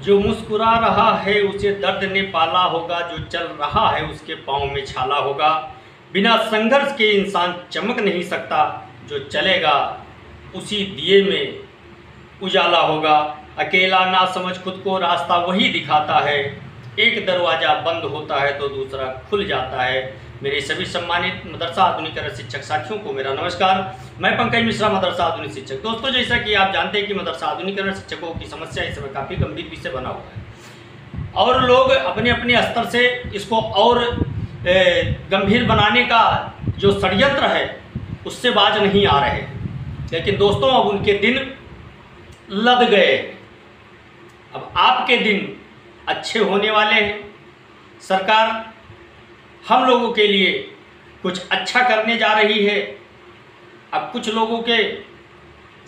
जो मुस्कुरा रहा है उसे दर्द ने पाला होगा, जो चल रहा है उसके पाँव में छाला होगा। बिना संघर्ष के इंसान चमक नहीं सकता, जो चलेगा उसी दिए में उजाला होगा। अकेला ना समझ खुद को, रास्ता वही दिखाता है। एक दरवाज़ा बंद होता है तो दूसरा खुल जाता है। मेरे सभी सम्मानित मदरसा आधुनिकरण शिक्षक साथियों को मेरा नमस्कार। मैं पंकज मिश्रा, मदरसा आधुनिक शिक्षक। दोस्तों, जैसा कि आप जानते हैं कि मदरसा आधुनिकरण शिक्षकों की समस्या इस समय काफ़ी गंभीर विषय बना हुआ है और लोग अपने अपने स्तर से इसको और गंभीर बनाने का जो षड्यंत्र है उससे बाज नहीं आ रहे। लेकिन दोस्तों, अब उनके दिन लद गए। अब आपके दिन अच्छे होने वाले हैं। सरकार हम लोगों के लिए कुछ अच्छा करने जा रही है। अब कुछ लोगों के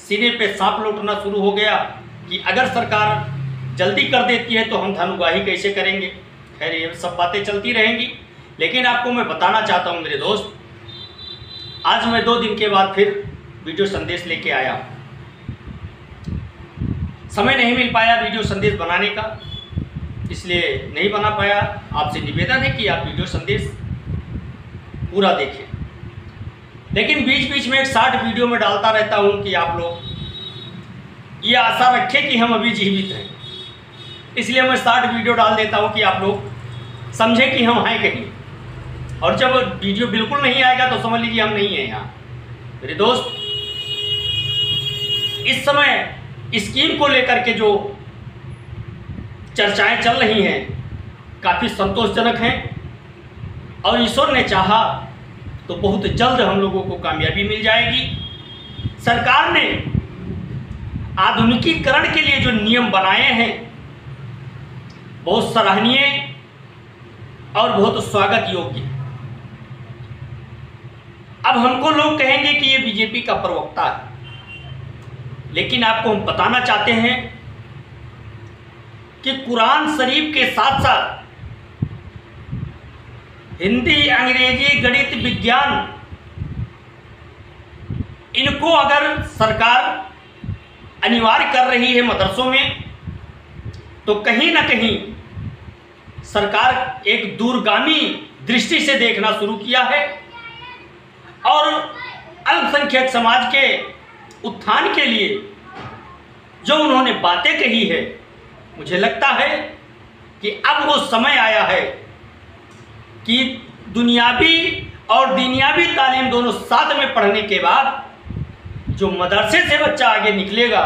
सीने पे सांप लौटना शुरू हो गया कि अगर सरकार जल्दी कर देती है तो हम धन उगाही कैसे करेंगे। खैर, ये सब बातें चलती रहेंगी, लेकिन आपको मैं बताना चाहता हूँ मेरे दोस्त, आज मैं 2 दिन के बाद फिर वीडियो संदेश लेके आया। समय नहीं मिल पाया वीडियो संदेश बनाने का, इसलिए नहीं बना पाया। आपसे निवेदन है कि आप वीडियो संदेश पूरा देखें। लेकिन बीच बीच में एक शॉर्ट वीडियो में डालता रहता हूं कि आप लोग ये आशा रखें कि हम अभी जीवित हैं। इसलिए मैं शॉर्ट वीडियो डाल देता हूं कि आप लोग समझें कि हम हैं कहीं। और जब वीडियो बिल्कुल नहीं आएगा तो समझ लीजिए हम नहीं हैं यहाँ। मेरे दोस्त, इस समय स्कीम को लेकर के जो चर्चाएं चल रही हैं काफ़ी संतोषजनक हैं और ईश्वर ने चाहा तो बहुत जल्द हम लोगों को कामयाबी मिल जाएगी। सरकार ने आधुनिकीकरण के लिए जो नियम बनाए हैं बहुत सराहनीय और बहुत स्वागत योग्य। अब हमको लोग कहेंगे कि ये बीजेपी का प्रवक्ता है, लेकिन आपको हम बताना चाहते हैं कि कुरान शरीफ के साथ साथ हिंदी, अंग्रेजी, गणित, विज्ञान, इनको अगर सरकार अनिवार्य कर रही है मदरसों में, तो कहीं ना कहीं सरकार एक दूरगामी दृष्टि से देखना शुरू किया है और अल्पसंख्यक समाज के उत्थान के लिए जो उन्होंने बातें कही है, मुझे लगता है कि अब वो समय आया है कि दुनियावी और दीनियावी तालीम दोनों साथ में पढ़ने के बाद जो मदरसे से बच्चा आगे निकलेगा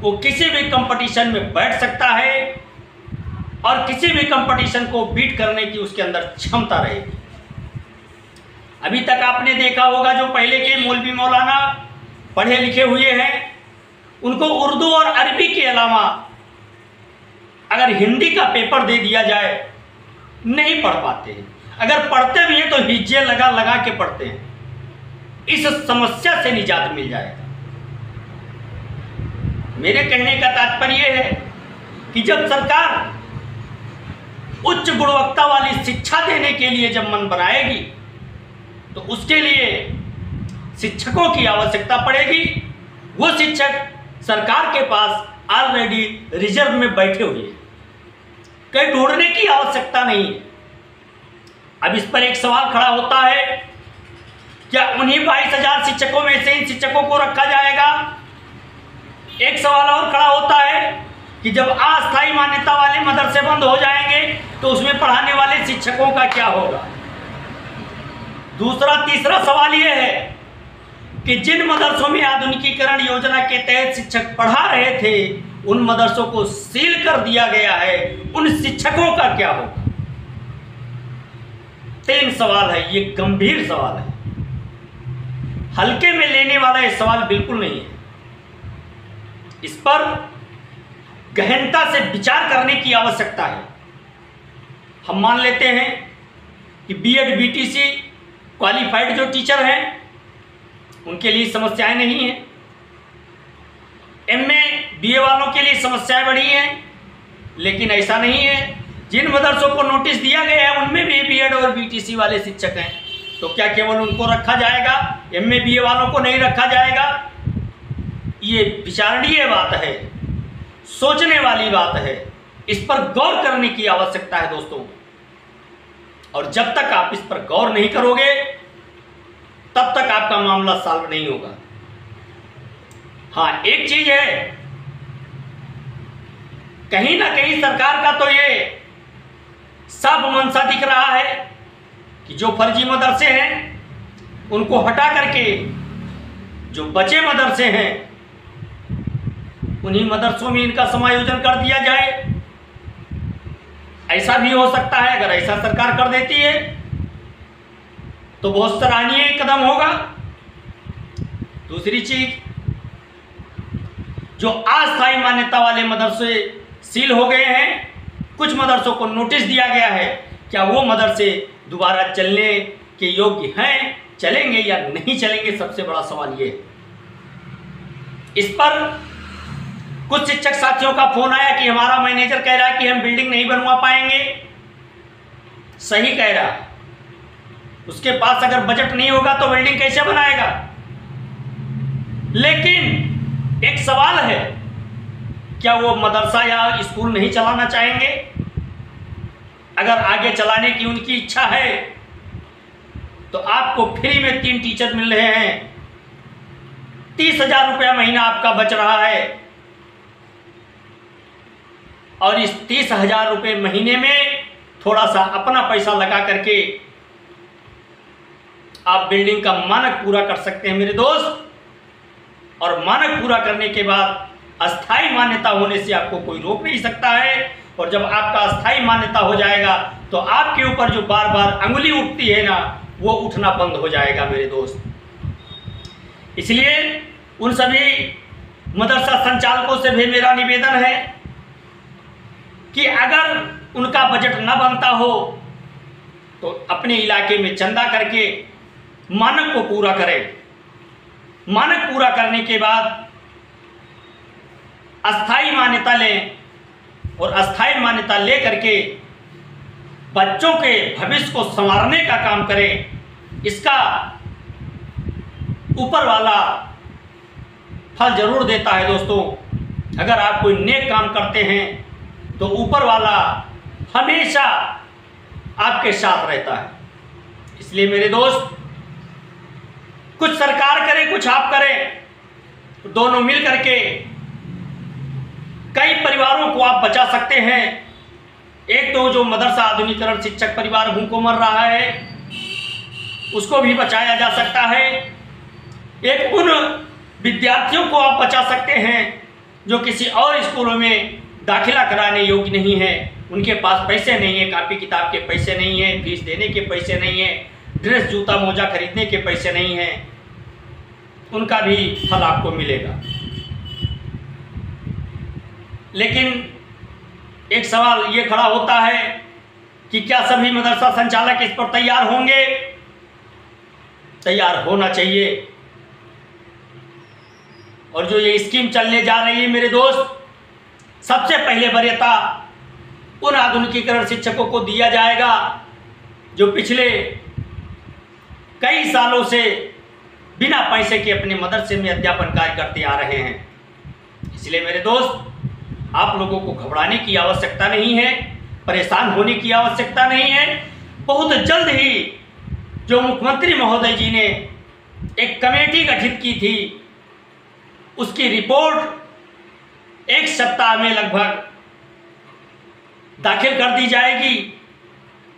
वो किसी भी कंपटीशन में बैठ सकता है और किसी भी कंपटीशन को बीट करने की उसके अंदर क्षमता रहेगी। अभी तक आपने देखा होगा जो पहले के मौलवी मौलाना पढ़े लिखे हुए हैं, उनको उर्दू और अरबी के अलावा अगर हिंदी का पेपर दे दिया जाए नहीं पढ़ पाते हैं। अगर पढ़ते भी हैं तो हिज्जे लगा लगा के पढ़ते हैं। इस समस्या से निजात मिल जाएगा। मेरे कहने का तात्पर्य है कि जब सरकार उच्च गुणवत्ता वाली शिक्षा देने के लिए जब मन बनाएगी तो उसके लिए शिक्षकों की आवश्यकता पड़ेगी। वो शिक्षक सरकार के पास ऑलरेडी रिजर्व में बैठे हुए हैं, कहीं ढूंढने की आवश्यकता नहीं है। अब इस पर एक सवाल खड़ा होता है, क्या उन्हीं 22,000 शिक्षकों में से इन शिक्षकों को रखा जाएगा? एक सवाल और खड़ा होता है कि जब अस्थायी मान्यता वाले मदरसे बंद हो जाएंगे तो उसमें पढ़ाने वाले शिक्षकों का क्या होगा? दूसरा तीसरा सवाल यह है कि जिन मदरसों में आधुनिकीकरण योजना के तहत शिक्षक पढ़ा रहे थे उन मदरसों को सील कर दिया गया है, उन शिक्षकों का क्या होगा? 3 सवाल है। ये गंभीर सवाल है, हल्के में लेने वाला ये सवाल बिल्कुल नहीं है। इस पर गहनता से विचार करने की आवश्यकता है। हम मान लेते हैं कि बीएड बीटीसी क्वालिफाइड जो टीचर हैं उनके लिए समस्याएं नहीं हैं, एमए बीए वालों के लिए समस्याएं बढ़ी हैं, लेकिन ऐसा नहीं है। जिन मदरसों को नोटिस दिया गया है उनमें भी बीएड और बीटीसी वाले शिक्षक हैं, तो क्या केवल उनको रखा जाएगा, एमए बीए वालों को नहीं रखा जाएगा? ये विचारणीय बात है। सोचने वाली बात है, इस पर गौर करने की आवश्यकता है दोस्तों। और जब तक आप इस पर गौर नहीं करोगे तब तक आपका मामला सॉल्व नहीं होगा। हाँ, एक चीज है, कहीं ना कहीं सरकार का तो ये साफ मंशा दिख रहा है कि जो फर्जी मदरसे हैं उनको हटा करके जो बचे मदरसे हैं उन्हीं मदरसों में इनका समायोजन कर दिया जाए। ऐसा भी हो सकता है। अगर ऐसा सरकार कर देती है तो बहुत सराहनीय कदम होगा। दूसरी चीज, जो अस्थायी मान्यता वाले मदरसे सील हो गए हैं, कुछ मदरसों को नोटिस दिया गया है, क्या वो मदरसे दोबारा चलने के योग्य हैं, चलेंगे या नहीं चलेंगे, सबसे बड़ा सवाल ये है। इस पर कुछ शिक्षक साथियों का फोन आया कि हमारा मैनेजर कह रहा है कि हम बिल्डिंग नहीं बनवा पाएंगे। सही कह रहा है, उसके पास अगर बजट नहीं होगा तो बिल्डिंग कैसे बनाएगा। लेकिन एक सवाल है, क्या वो मदरसा या स्कूल नहीं चलाना चाहेंगे? अगर आगे चलाने की उनकी इच्छा है तो आपको फ्री में 3 टीचर मिल रहे हैं, 30,000 रुपया महीना आपका बच रहा है, और इस 30,000 रुपये महीने में थोड़ा सा अपना पैसा लगा करके आप बिल्डिंग का मानक पूरा कर सकते हैं मेरे दोस्त। और मानक पूरा करने के बाद अस्थाई मान्यता होने से आपको कोई रोक नहीं सकता है। और जब आपका अस्थाई मान्यता हो जाएगा तो आपके ऊपर जो बार बार अंगुली उठती है ना, वो उठना बंद हो जाएगा मेरे दोस्त। इसलिए उन सभी मदरसा संचालकों से भी मेरा निवेदन है कि अगर उनका बजट न बनता हो तो अपने इलाके में चंदा करके मानक को पूरा करें। मानक पूरा करने के बाद अस्थाई मान्यता लें, और अस्थाई मान्यता ले करके बच्चों के भविष्य को संवारने का काम करें। इसका ऊपर वाला फल जरूर देता है दोस्तों। अगर आप कोई नेक काम करते हैं तो ऊपर वाला हमेशा आपके साथ रहता है। इसलिए मेरे दोस्त, कुछ सरकार करे कुछ आप करें, दोनों मिल करके कई परिवारों को आप बचा सकते हैं। एक तो जो मदरसा आधुनिकीकरण शिक्षक परिवार भूखों मर रहा है उसको भी बचाया जा सकता है। एक उन विद्यार्थियों को आप बचा सकते हैं जो किसी और स्कूलों में दाखिला कराने योग्य नहीं है, उनके पास पैसे नहीं है, कॉपी किताब के पैसे नहीं है, फीस देने के पैसे नहीं है, ड्रेस जूता मोजा खरीदने के पैसे नहीं हैं, उनका भी फल आपको मिलेगा। लेकिन एक सवाल ये खड़ा होता है कि क्या सभी मदरसा संचालक इस पर तैयार होंगे? तैयार होना चाहिए। और जो ये स्कीम चलने जा रही है मेरे दोस्त, सबसे पहले वरीयता उन आधुनिकीकरण शिक्षकों को दिया जाएगा जो पिछले कई सालों से बिना पैसे के अपने मदरसे में अध्यापन कार्य करते आ रहे हैं। इसलिए मेरे दोस्त, आप लोगों को घबराने की आवश्यकता नहीं है, परेशान होने की आवश्यकता नहीं है। बहुत जल्द ही जो मुख्यमंत्री महोदय जी ने एक कमेटी गठित की थी, उसकी रिपोर्ट 1 सप्ताह में लगभग दाखिल कर दी जाएगी।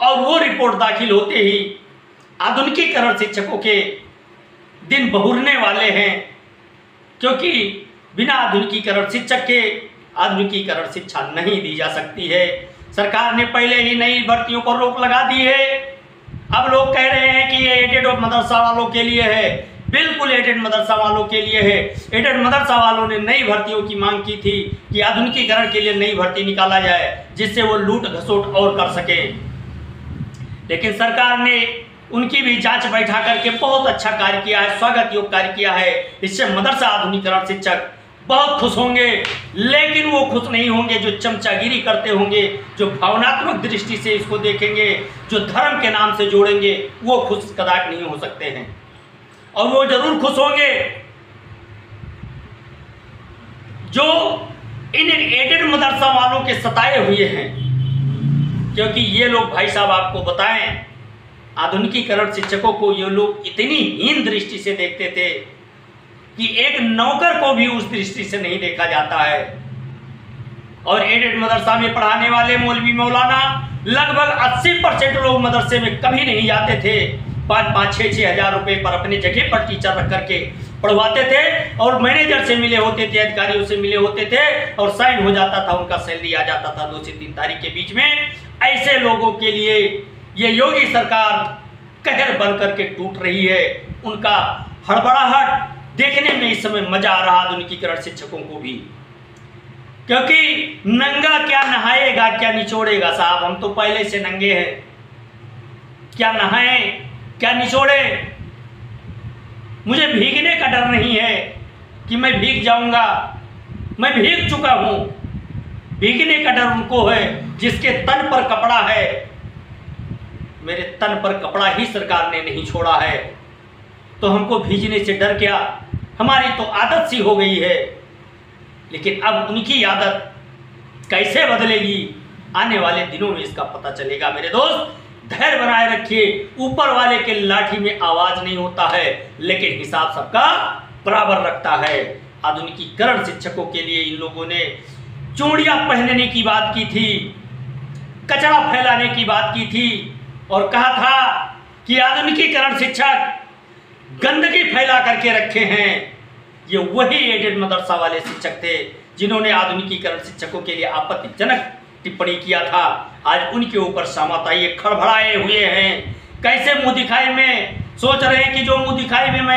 और वो रिपोर्ट दाखिल होते ही आधुनिकीकरण शिक्षकों के दिन बहुरने वाले हैं, क्योंकि बिना आधुनिकीकरण शिक्षक के आधुनिकीकरण शिक्षा नहीं दी जा सकती है। सरकार ने पहले ही नई भर्तियों पर रोक लगा दी है। अब लोग कह रहे हैं कि ये एडेड मदरसा वालों के लिए है। बिल्कुल एडेड मदरसा वालों के लिए है। एडेड मदरसा वालों ने नई भर्तियों की मांग की थी कि आधुनिकीकरण के लिए नई भर्ती निकाला जाए जिससे वो लूट घसोट और कर सके। लेकिन सरकार ने उनकी भी जांच बैठा करके बहुत अच्छा कार्य किया है, स्वागत योग्य कार्य किया है। इससे मदरसा आधुनिकीकरण शिक्षक बहुत खुश होंगे। लेकिन वो खुश नहीं होंगे जो चमचागिरी करते होंगे, जो भावनात्मक दृष्टि से इसको देखेंगे, जो धर्म के नाम से जोड़ेंगे, वो खुश कदापि नहीं हो सकते हैं। और वो जरूर खुश होंगे जो इन एडेड मदरसा वालों के सताए हुए हैं, क्योंकि ये लोग भाई साहब आपको बताएं, आधुनिकीकरण शिक्षकों को ये लोग इतनी हीन दृष्टि से देखते थे कि एक नौकर को भी उस दृष्टि से नहीं देखा जाता है। और एडेड मदरसा में पढ़ाने वाले मौलवी मौलाना लगभग 80% लोग मदरसे में कभी नहीं जाते थे। 5-5, 6 हज़ार रुपए पर अपने जगह पर टीचर रख करके पढ़वाते थे और मैनेजर से मिले होते थे, अधिकारियों से मिले होते थे और साइन हो जाता था, उनका सैलरी आ जाता था 2 से 3 तारीख के बीच में। ऐसे लोगों के लिए ये योगी सरकार कहर बन करके टूट रही है। उनका हड़बड़ाहट देखने में इस समय मजा आ रहा आधुनिकीकरण शिक्षकों को भी, क्योंकि नंगा क्या नहाएगा क्या निचोड़ेगा साहब, हम तो पहले से नंगे हैं, क्या नहाएं क्या निचोड़े। मुझे भीगने का डर नहीं है कि मैं भीग जाऊंगा, मैं भीग चुका हूं। भीगने का डर उनको है जिसके तन पर कपड़ा है। मेरे तन पर कपड़ा ही सरकार ने नहीं छोड़ा है, तो हमको भीगने से डर क्या, हमारी तो आदत सी हो गई है। लेकिन अब उनकी आदत कैसे बदलेगी, आने वाले दिनों में इसका पता चलेगा। मेरे दोस्त धैर्य बनाए रखिए, ऊपर वाले के लाठी में आवाज नहीं होता है, लेकिन हिसाब सबका बराबर रखता है। आधुनिकीकरण शिक्षकों के लिए इन लोगों ने चूड़ियां पहनने की बात की थी, कचरा फैलाने की बात की थी और कहा था कि आधुनिकीकरण शिक्षक गंदगी फैला करके रखे हैं। ये वही एडेड मदरसा वाले शिक्षक थे जिन्होंने आधुनिकीकरण शिक्षकों के लिए आपत्तिजनक टिप्पणी किया था। आज उनके ऊपर सामाताई खड़बड़ाए हुए हैं। कैसे मुंह दिखाई में सोच रहे हैं कि जो मुंह दिखाई में मैं